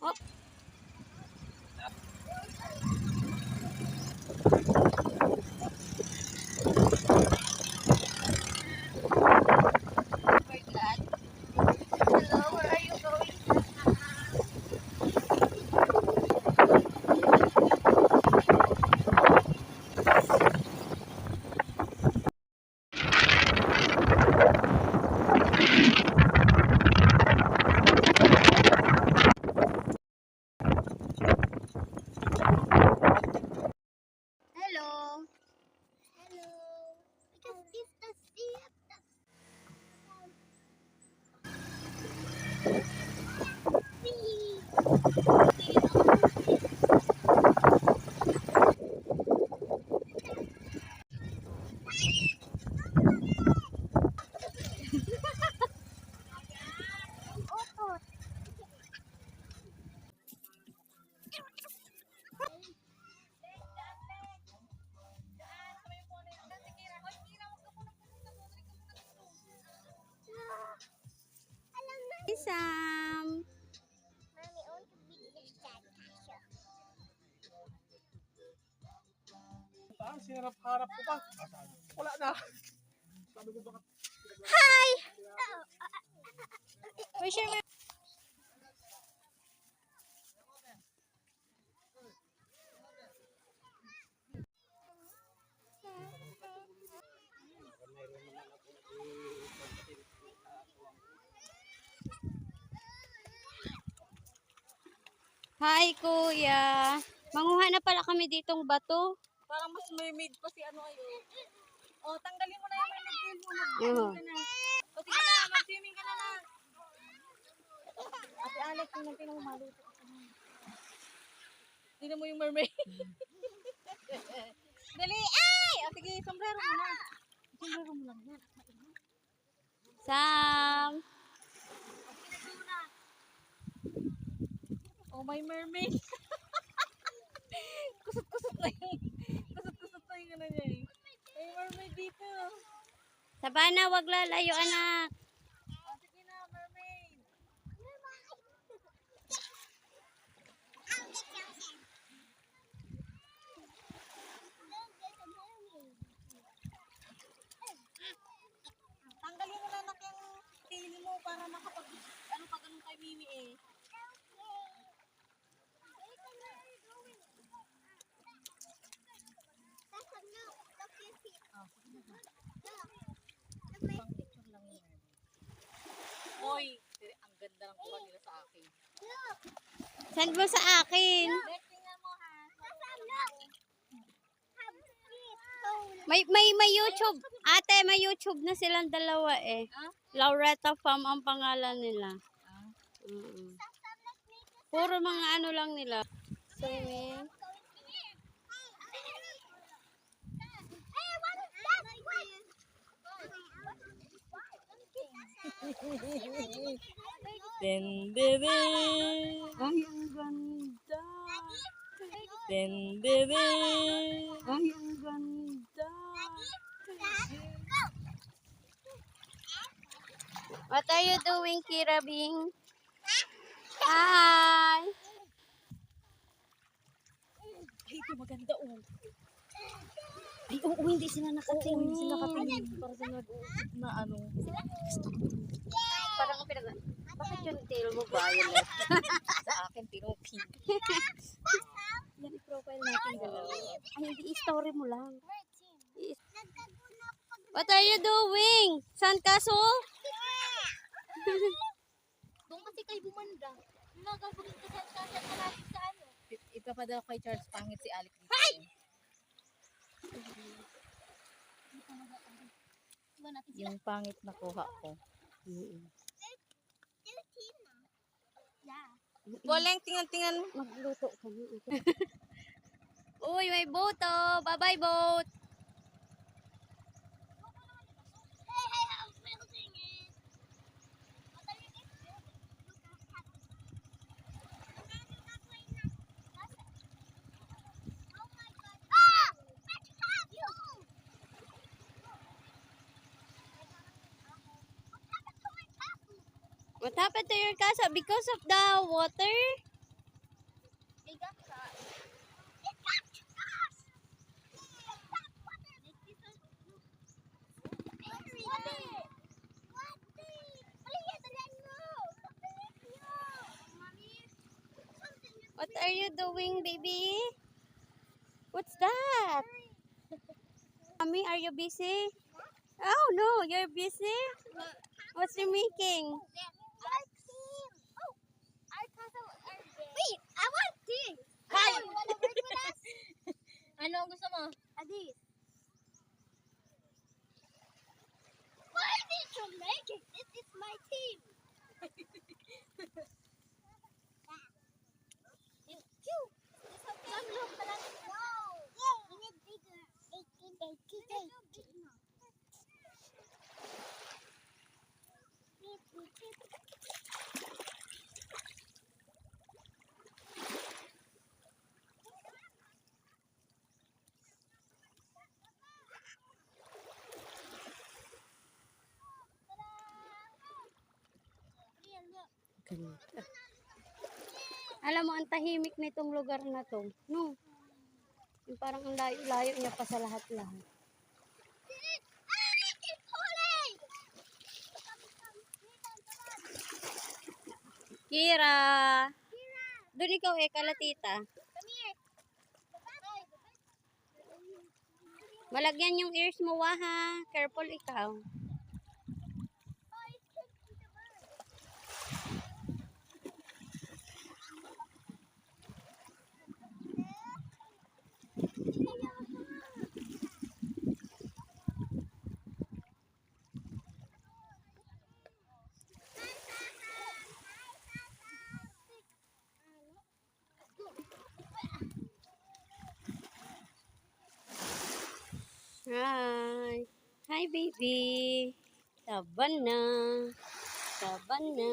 Hop. Hello, where are you going? Hello. Hello. Because it's the sea. Sam. Sinarap-harap ko pa. Wala na. Sabi ko bakit Hi. Where's your Hi, kuya. Manguha na pala kami ditong bato. Parang mas mermaid pa si ano kayo. Oh, tanggalin mo na yung mermaid mo. Oo. O sige na, mag-swimming ka na na. Ate Alex, yung tingnan mo maluto. Tingnan mo yung mermaid. Dali! Ay! O sige, sombrero mo na. Sombrero mo lang yan. Sam. Oh, may mermaid. Kusot-kusot na yung kusot-kusot na yung ano niya eh. May mermaid dito. Sabana, wag lalayo, anak. O sige na, mermaid. Tanggalin mo na anak yung tili mo para makapag ano pa ganun kay Mimi eh. Pang picture lang yun. Hoy, ang ganda ng kuha nila sa akin. Send mo sa akin. Beth, tingnan mo ha. May YouTube. Ate, may YouTube na silang dalawa eh. Lauretta Pham ang pangalan nila. Mm. Puro mga ano lang nila. Swimming. Dendede. Ay, ang ganda. Dendede. Ay, ang ganda. What are you doing, Kira Bing? Hi. Ay, ito maganda oh. Ay, oo, hindi sila nakatingin. Hindi sila nakatingin. Para sa nag-uusap na ano. Parang ang pinag... Bakit yung tail mo violet? Sa akin, tinong pink. Yan i-profile natin dalawa. Ay, hindi i-story mo lang. What are you doing? Sandcastle? Doon kasi kayo bumanda. Nagagawin ka sa malapit sa ano. Ipapadala kay Charles Pangit si Alex dito. Hi! Yung pangit na kuha ko. Boleng, tingnan-tingnan. Magluto kami. Uy, may boto. Bye-bye, boat. What happened to your casa? Because of the water? What are you doing, baby? What's that? Mommy, are you busy? Oh no, you're busy? What's you making? Wait, I want this. Hi. You want to work with us? Ano ang gusto mo? This. Why did you make it? This is my team. We need bigger. 18. Alam mo, ang tahimik nitong lugar na to. No? Yung parang ang layo-layo niya pa sa lahat-lahat. Kira! Doon ikaw kalatita. Malagyan yung ears mo, ha. Careful ikaw. Hi. Hi, baby. Taban na. Taban na.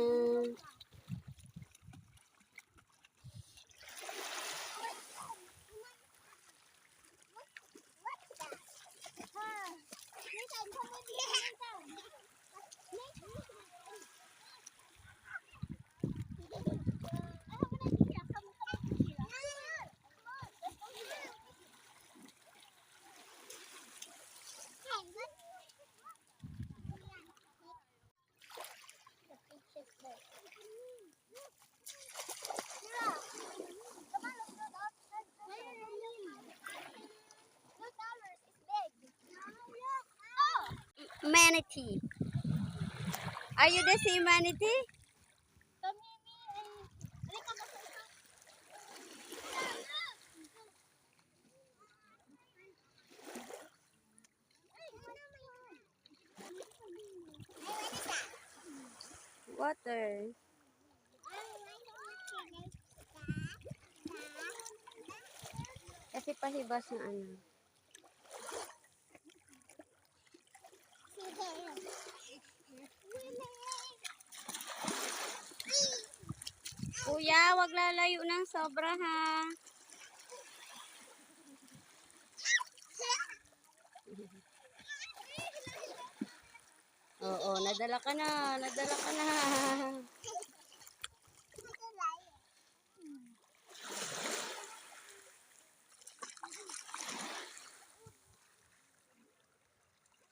Manatee. Are you the same manatee? Water. Kasi pahibas na ano. Kuya, wag lalayo ng sobra, ha. Oo, nadala ka na. Nadala ka na.